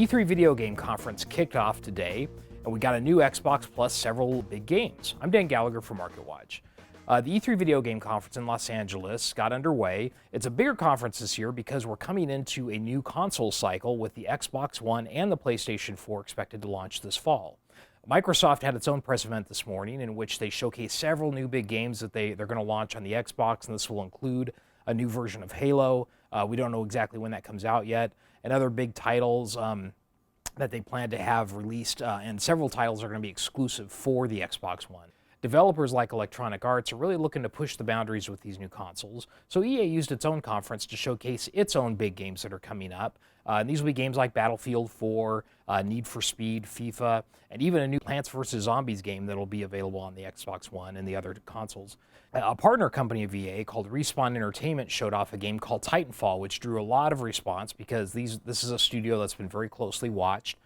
E3 video game conference kicked off today, and we got a new Xbox plus several big games. I'm Dan Gallgher for MarketWatch. The E3 video game conference in Los Angeles got underway. It's a bigger conference this year because we're coming into a new console cycle with the Xbox One and the PlayStation 4 expected to launch this fall. Microsoft had its own press event this morning in which they showcased several new big games that they're going to launch on the Xbox, and this will include a new version of Halo. We don't know exactly when that comes out yet, and other big titles that they plan to have released, and several titles are going to be exclusive for the Xbox One. Developers like Electronic Arts are really looking to push the boundaries with these new consoles, so EA used its own conference to showcase its own big games that are coming up. And these will be games like Battlefield 4, Need for Speed, FIFA, and even a new Plants vs. Zombies game that will be available on the Xbox One and the other consoles. A partner company of EA called Respawn Entertainment showed off a game called Titanfall, which drew a lot of response because this is a studio that's been very closely watched.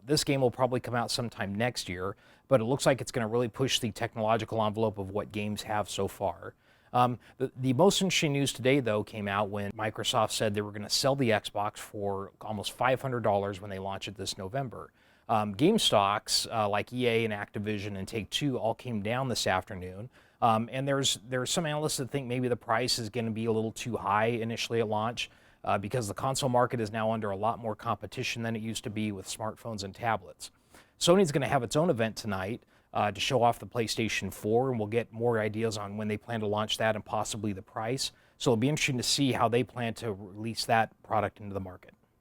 This game will probably come out sometime next year, but it looks like it's going to really push the technological envelope of what games have so far. The most interesting news today, though, came out when Microsoft said they were going to sell the Xbox for almost $500 when they launch it this November. Game stocks like EA and Activision and Take-Two all came down this afternoon. And there's some analysts that think maybe the price is going to be a little too high initially at launch because the console market is now under a lot more competition than it used to be with smartphones and tablets. Sony's going to have its own event tonight to show off the PlayStation 4, and we'll get more ideas on when they plan to launch that and possibly the price. So it'll be interesting to see how they plan to release that product into the market.